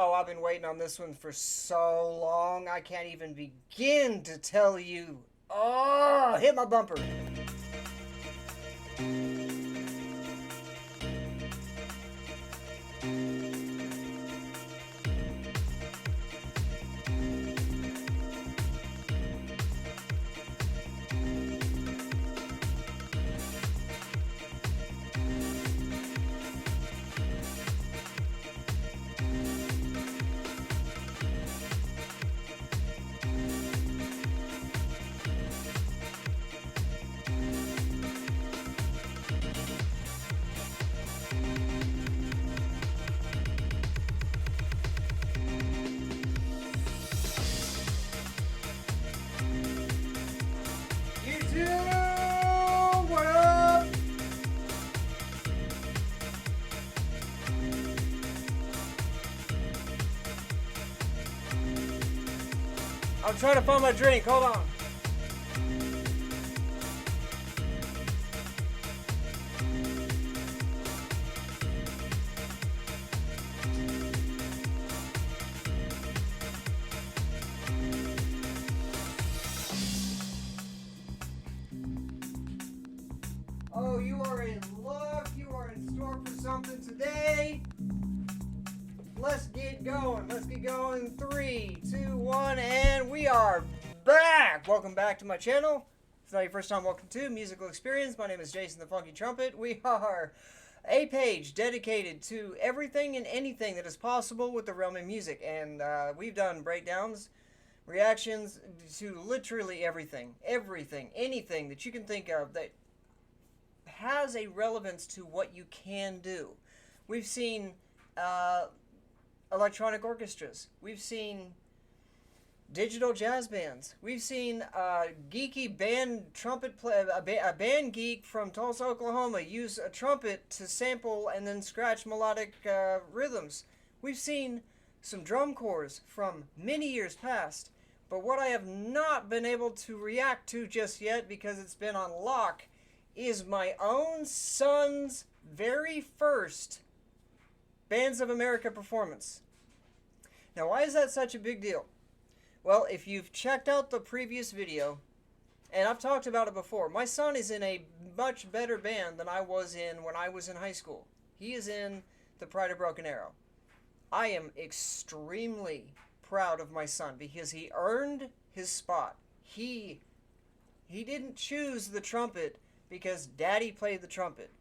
Oh, I've been waiting on this one for so long, I can't even begin to tell you. Oh, hit my bumper. YouTube, what up? I'm trying to find my drink. Hold on. Oh, you are in luck. You are in store for something today. Let's get going. Let's get going. 3, 2, 1, and we are back. Welcome back to my channel. If it's not your first time, welcome to Musical Experience. My name is Jason the Funky Trumpet. We are a page dedicated to everything and anything that is possible with the realm of music. And we've done breakdowns, reactions to literally everything, anything that you can think of that has a relevance to what you can do. We've seen electronic orchestras. We've seen digital jazz bands. We've seen geeky band trumpet play, a band geek from Tulsa, Oklahoma use a trumpet to sample and then scratch melodic rhythms. We've seen some drum corps from many years past. But what I have not been able to react to just yet because it's been on lock is my own son's very first Bands of America performance. Now, why is that such a big deal? Well, if you've checked out the previous video, and I've talked about it before, my son is in a much better band than I was in when I was in high school. He is in the Pride of Broken Arrow. I am extremely proud of my son because he earned his spot. He didn't choose the trumpet because Daddy played the trumpet.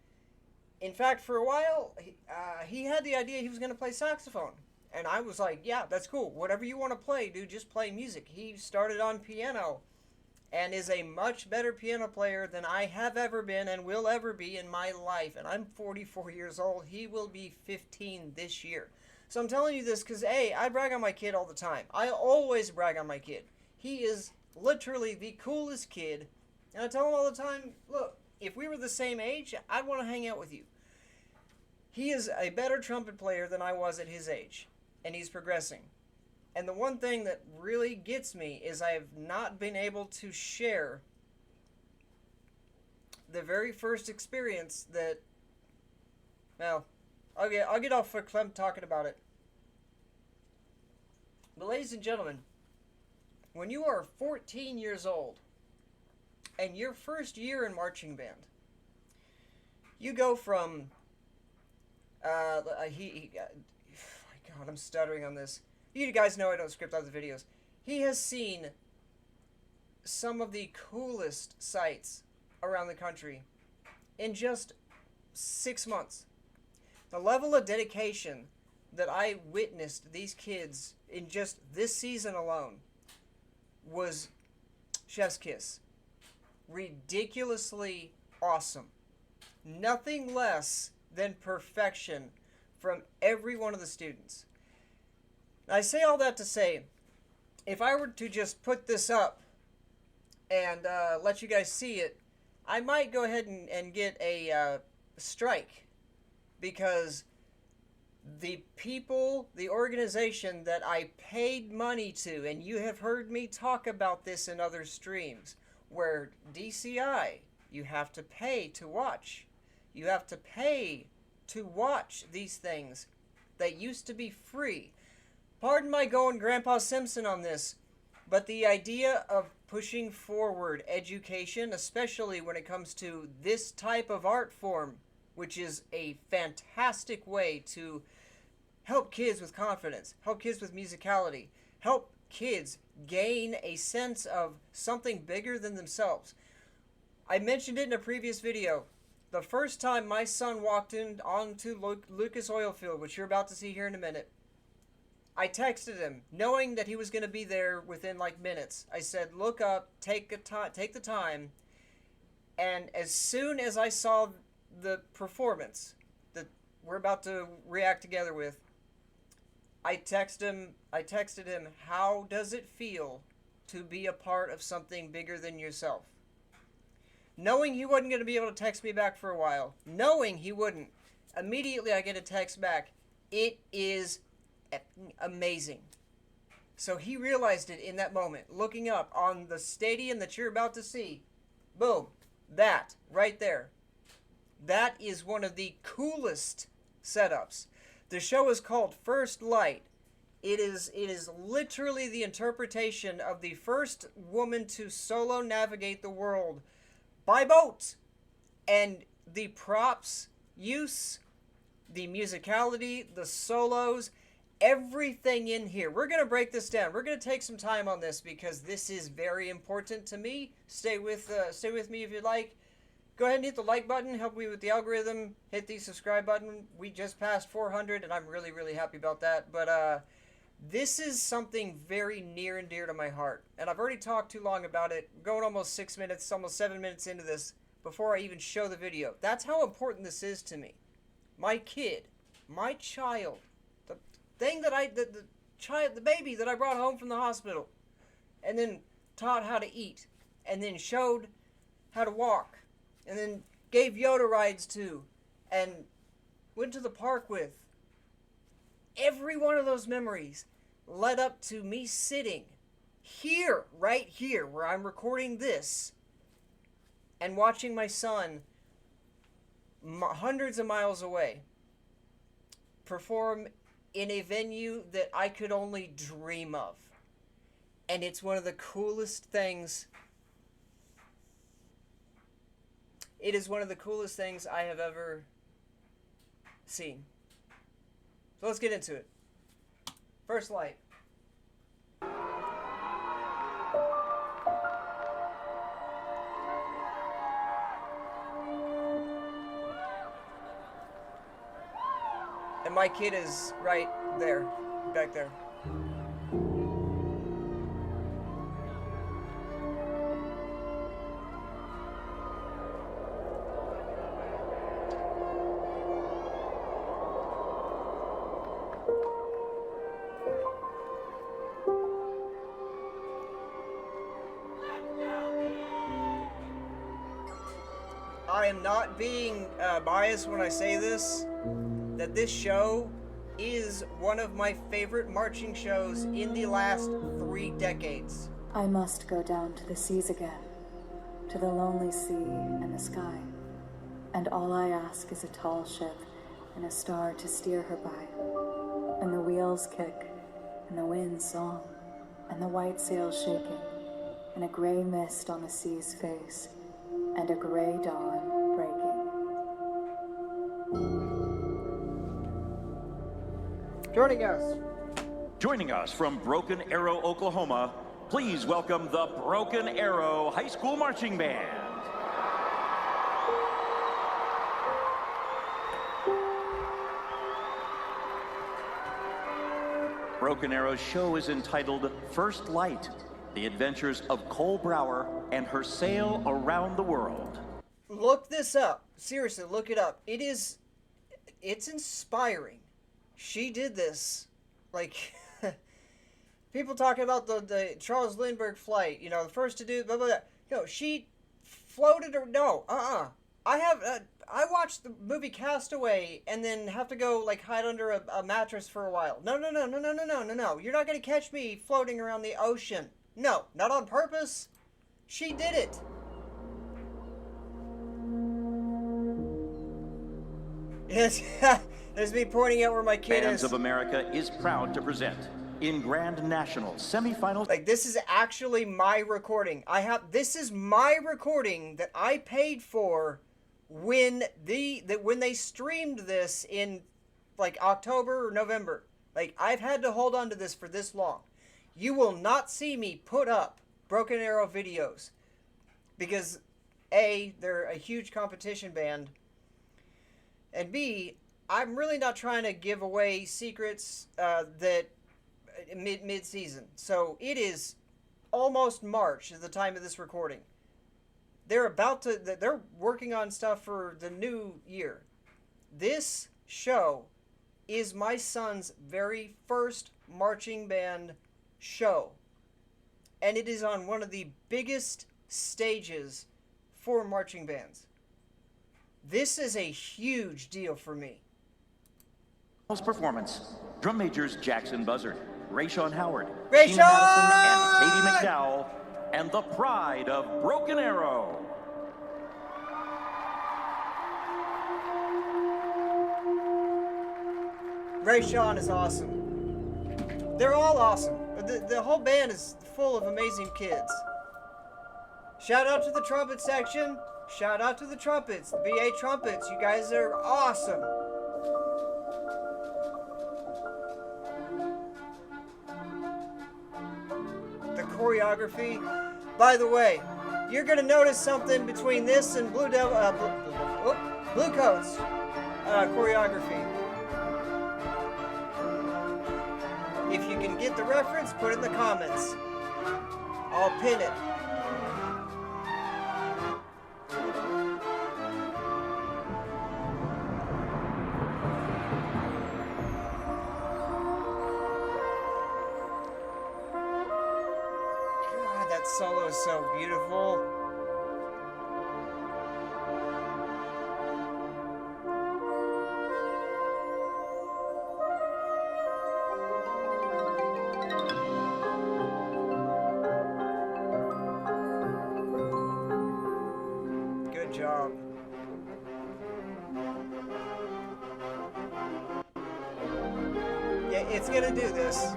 In fact, for a while, he had the idea he was going to play saxophone. And I was like, yeah, that's cool. Whatever you want to play, dude, just play music. He started on piano and is a much better piano player than I have ever been and will ever be in my life. And I'm 44 years old. He will be 15 this year. So I'm telling you this because, A, I brag on my kid all the time. I always brag on my kid. He is literally the coolest kid. And I tell him all the time, look, if we were the same age, I'd want to hang out with you. He is a better trumpet player than I was at his age, and he's progressing. And the one thing that really gets me is I have not been able to share the very first experience that, well, I'll get off for Clem talking about it. But ladies and gentlemen, when you are 14 years old, and your first year in marching band, you go from, God, I'm stuttering on this. You guys know I don't script out the videos. He has seen some of the coolest sights around the country in just 6 months. The level of dedication that I witnessed these kids in just this season alone was chef's kiss. Ridiculously awesome. Nothing less than perfection from every one of the students. I say all that to say, if I were to just put this up and let you guys see it, I might go ahead and get a strike because the people, the organization that I paid money to, and you have heard me talk about this in other streams, where DCI, you have to pay to watch. You have to pay to watch these things that used to be free. pardon my going Grandpa Simpson on this, but the idea of pushing forward education, especially when it comes to this type of art form, which is a fantastic way to help kids with confidence, help kids with musicality, help kids gain a sense of something bigger than themselves. I mentioned it in a previous video. The first time my son walked in onto Lucas Oilfield, which you're about to see here in a minute, I texted him, knowing that he was going to be there within like minutes. I said, look up, take the time, and as soon as I saw the performance that we're about to react together with, I texted him, how does it feel to be a part of something bigger than yourself? Knowing he wasn't going to be able to text me back for a while, knowing he wouldn't, immediately I get a text back. It is amazing. So he realized it in that moment, looking up on the stadium that you're about to see. Boom. That right there. That is one of the coolest setups. The show is called First Light. It is literally the interpretation of the first woman to solo navigate the world by boat. And the props use, the musicality, the solos, everything in here. We're going to break this down. We're going to take some time on this because this is very important to me. Stay with me if you'd like. Go ahead and hit the like button, help me with the algorithm, hit the subscribe button. We just passed 400 and I'm really, really happy about that. But this is something very near and dear to my heart. And I've already talked too long about it, going almost 6 minutes, almost 7 minutes into this before I even show the video. That's how important this is to me. My kid, my child, the thing that the baby that I brought home from the hospital and then taught how to eat and then showed how to walk. And then gave Yoda rides to, and went to the park with. Every one of those memories led up to me sitting here, right here, where I'm recording this, and watching my son, hundreds of miles away, perform in a venue that I could only dream of. And it's one of the coolest things. It is one of the coolest things I have ever seen. So let's get into it. First Light. And my kid is right there, back there. I am not being biased when I say this, that this show is one of my favorite marching shows in the last 3 decades. I must go down to the seas again, to the lonely sea and the sky, and all I ask is a tall ship and a star to steer her by, and the wheels kick, and the wind song, and the white sails shaking, and a gray mist on the sea's face, and a gray dawn breaking. Joining us from Broken Arrow, Oklahoma, please welcome the Broken Arrow High School Marching Band. Broken Arrow's show is entitled First Light, The Adventures of Cole Brower and Her Sail Around the World. Look this up. Seriously, look it up. It's inspiring. She did this. Like, people talking about the Charles Lindbergh flight, you know, the first to do, blah, blah, blah. No, she floated, or no, I watched the movie Castaway and then have to go, like, hide under a mattress for a while. No. You're not going to catch me floating around the ocean. No, not on purpose. She did it. Yes, there's me pointing out where my kid Bands is. of America is proud to present in Grand National semifinals. Like, this is actually my recording. This is my recording that I paid for when they streamed this in like October or November. Like, I've had to hold on to this for this long. You will not see me put up Broken Arrow videos because A, they're a huge competition band, and B, I'm really not trying to give away secrets that mid-season. So it is almost March at the time of this recording. They're working on stuff for the new year. This show is my son's very first marching band show. And it is on one of the biggest stages for marching bands. This is a huge deal for me. Performance. Drum majors Jackson Buzzard, Rayshawn Howard, Rayshawn! Sheena Madison, and Katie McDowell, and the pride of Broken Arrow. Rayshawn is awesome. They're all awesome. The whole band is full of amazing kids. Shout out to the trumpet section. Shout out to the trumpets, the BA trumpets. You guys are awesome. The choreography. By the way, you're gonna notice something between this and Blue Coats choreography. If you can get the reference, put it in the comments. I'll pin it. God, that solo is so beautiful. Good job. Yeah, it's gonna do this.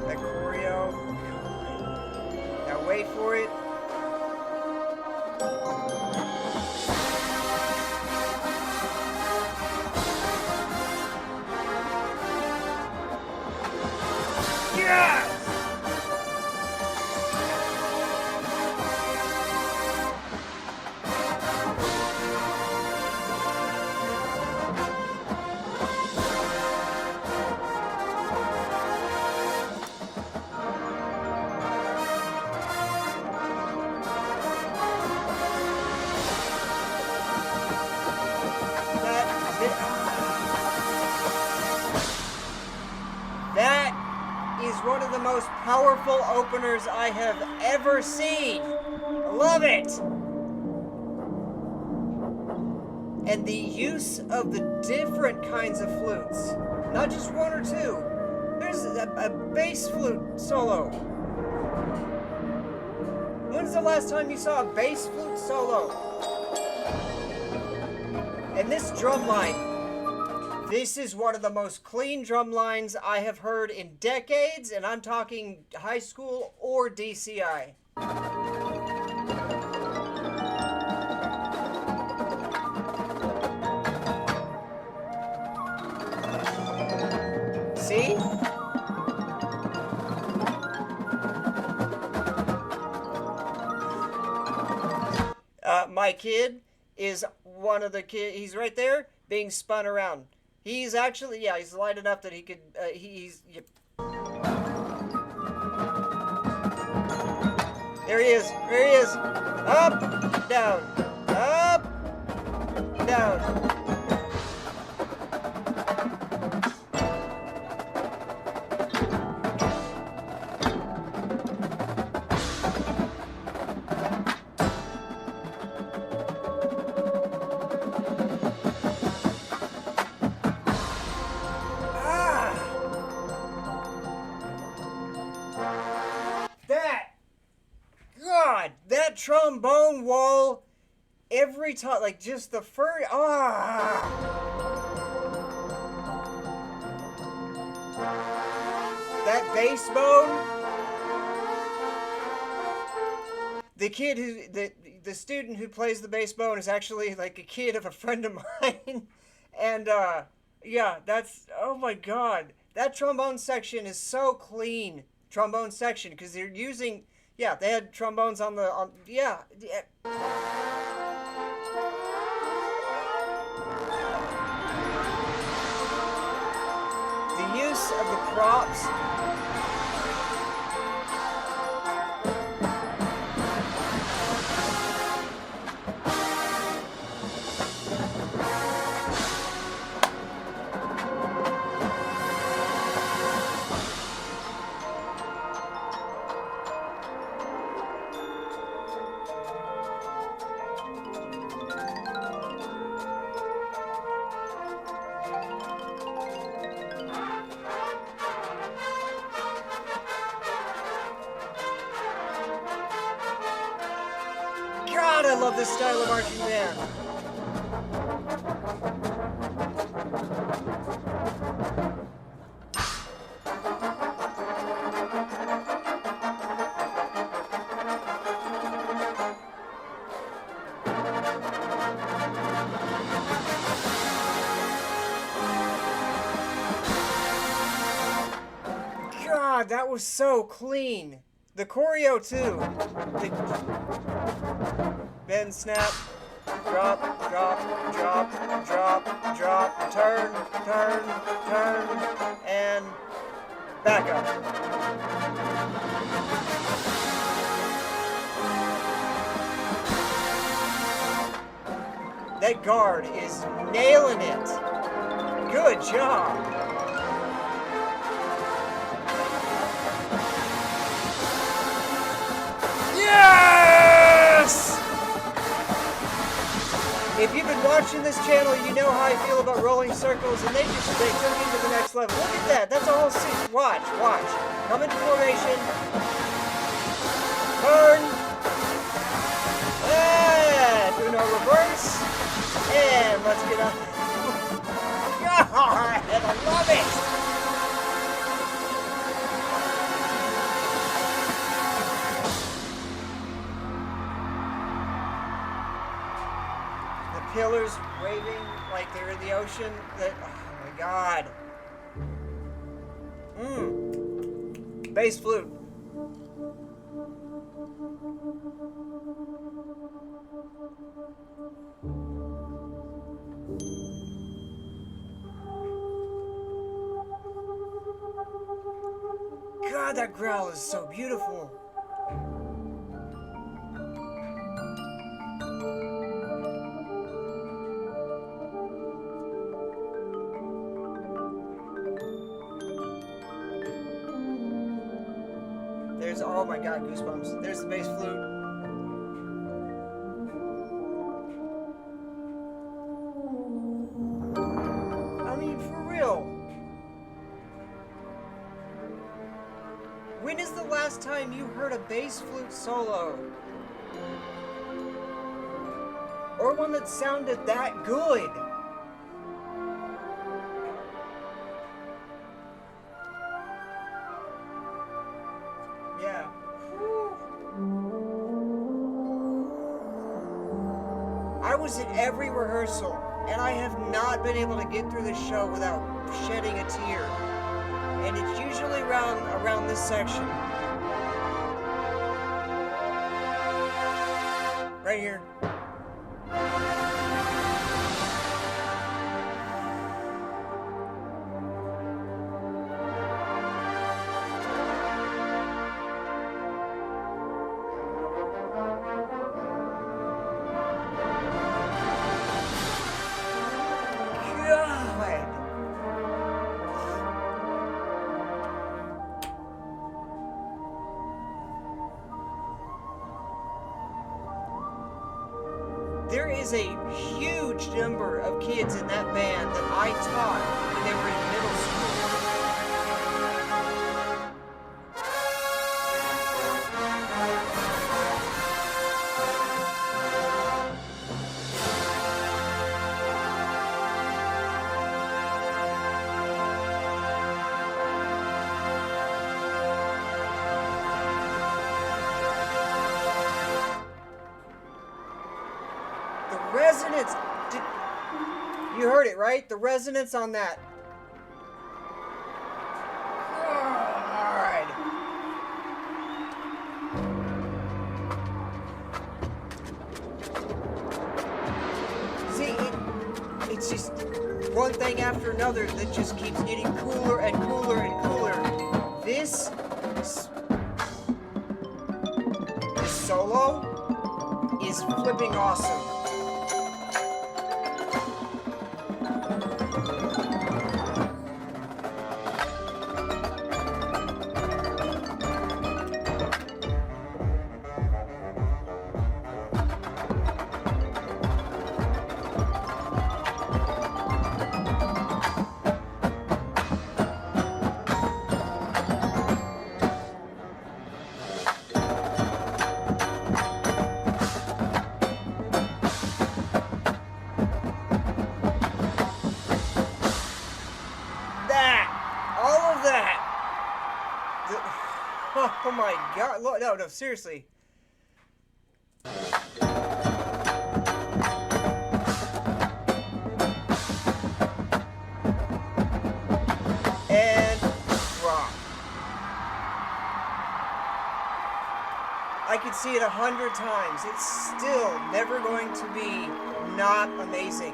That choreo. Now wait for it. Yes! That is one of the most powerful openers I have ever seen. I love it. And the use of the different kinds of flutes, not just one or two. There's a bass flute solo. When's the last time you saw a bass flute solo? And this drum line. This is one of the most clean drum lines I have heard in decades, and I'm talking high school or DCI. See? My kid is one of the kids. He's right there being spun around. He's actually, yeah, he's light enough that he could, yep. There he is, up, down, down. that trombone wall every time, like just the first. That bass bone. The kid the student who plays the bass bone is actually like a kid of a friend of mine, and yeah, that's, oh my god, that trombone section is so clean. Trombone section, because they're using, yeah, they had trombones on the yeah. The use of the props. God, I love this style of marching band. God, that was so clean. The choreo too. Bend, snap, drop, drop, drop, drop, drop, turn, turn, turn, and back up. That guard is nailing it. Good job. Yes! If you've been watching this channel, you know how I feel about rolling circles, and they took it to the next level. Look at that. That's a whole scene. Watch, watch. Come into formation. Turn. And Uno reverse. And let's get up. God, I love it. Pillars waving like they're in the ocean. That, oh my god. Bass flute. God, that growl is so beautiful. There's, oh my god, goosebumps. There's the bass flute. I mean, for real. When is the last time you heard a bass flute solo? Or one that sounded that good? Yeah. I was at every rehearsal, and I have not been able to get through this show without shedding a tear. And it's usually around this section. Right here. There is a huge number of kids in that band that I taught when they were in middle school. resonance. You heard it, right? The resonance on that. Alright. See, it's just one thing after another that just keeps getting cooler and cooler and cooler. This solo is flipping awesome. Oh my god, look, no, seriously. And drop. I could see it 100 times. It's still never going to be not amazing.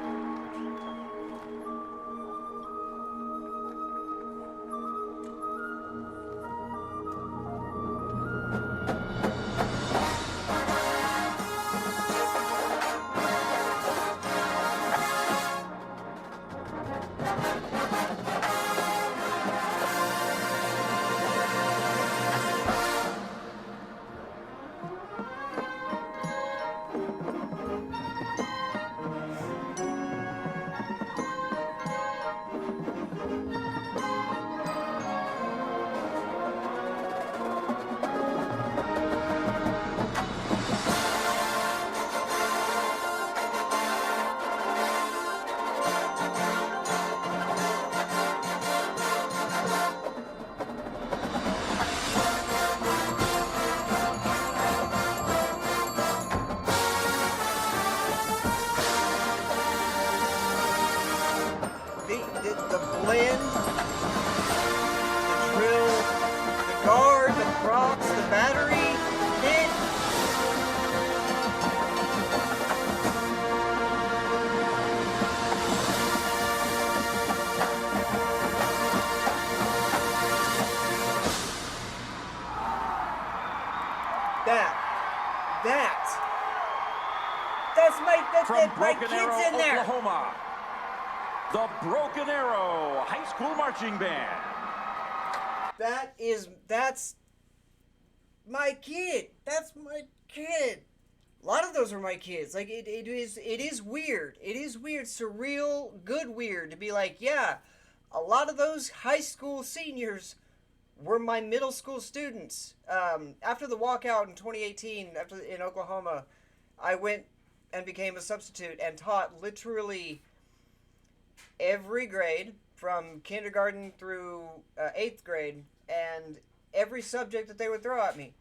The blend, the drill, the guard, the props, the battery, hit. That's my Broken kids Arrow, in there. Oklahoma, the Broken Arrow High School Marching Band. That's my kid. That's my kid. A lot of those are my kids. Like it is weird. It is weird, surreal, good weird to be like, yeah, a lot of those high school seniors were my middle school students. After the walkout in 2018, in Oklahoma, I went and became a substitute and taught literally every grade from kindergarten through 8th grade, and every subject that they would throw at me.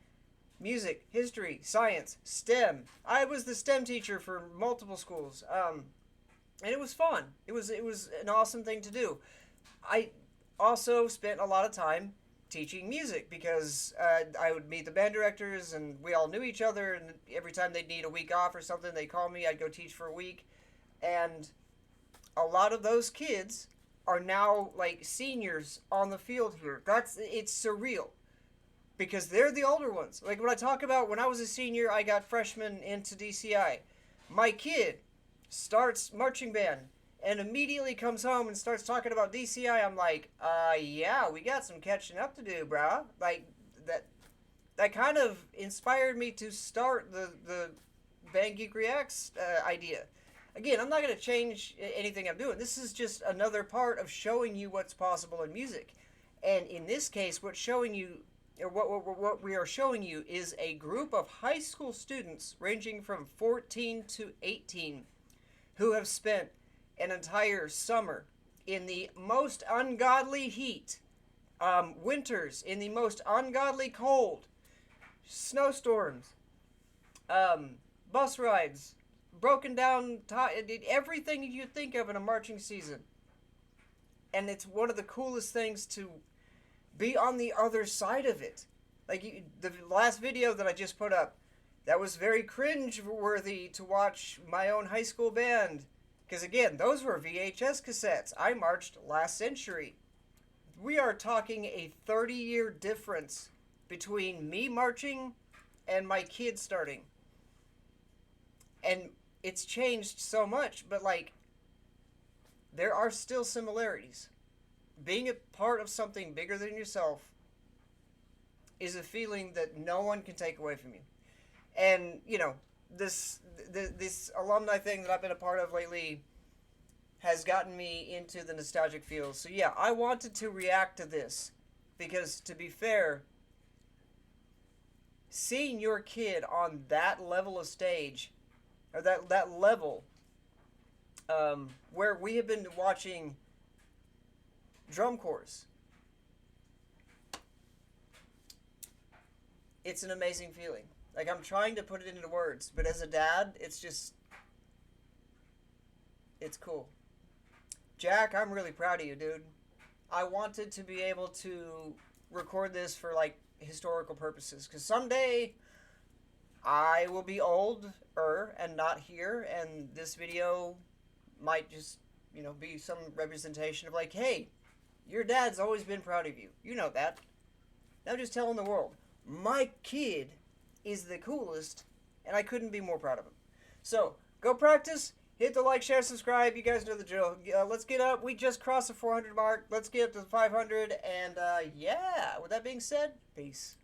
Music, history, science, STEM. I was the STEM teacher for multiple schools, and it was fun. It was an awesome thing to do. I also spent a lot of time teaching music because I would meet the band directors and we all knew each other, and every time they'd need a week off or something, they'd call me. I'd go teach for a week, and a lot of those kids are now like seniors on the field here. It's surreal because they're the older ones. Like when I talk about when I was a senior, I got freshmen into DCI. My kid starts marching band and immediately comes home and starts talking about DCI. I'm like, yeah, we got some catching up to do, brah. Like that kind of inspired me to start the Band Geek Reacts idea. Again, I'm not going to change anything I'm doing. This is just another part of showing you what's possible in music. And in this case, what we are showing you is a group of high school students ranging from 14 to 18 who have spent an entire summer in the most ungodly heat, winters in the most ungodly cold, snowstorms, bus rides, broken down everything you think of in a marching season. And it's one of the coolest things to be on the other side of it. Like the last video that I just put up, that was very cringe-worthy to watch my own high school band. Because again, those were VHS cassettes. I marched last century. We are talking a 30-year difference between me marching and my kids starting. And it's changed so much, but like, there are still similarities. Being a part of something bigger than yourself is a feeling that no one can take away from you. And, you know, this alumni thing that I've been a part of lately has gotten me into the nostalgic feels. So yeah, I wanted to react to this because, to be fair, seeing your kid on that level of stage, or that level, where we have been watching drum corps, it's an amazing feeling. Like, I'm trying to put it into words, but as a dad, it's cool. Jack, I'm really proud of you, dude. I wanted to be able to record this for, like, historical purposes, because someday I will be older and not here, and this video might just, you know, be some representation of like, hey, your dad's always been proud of you. You know that. Now just telling the world, my kid is the coolest, and I couldn't be more proud of him. So, go practice, hit the like, share, subscribe. You guys know the drill. Let's get up. We just crossed the 400 mark. Let's get up to the 500, and yeah, with that being said, peace.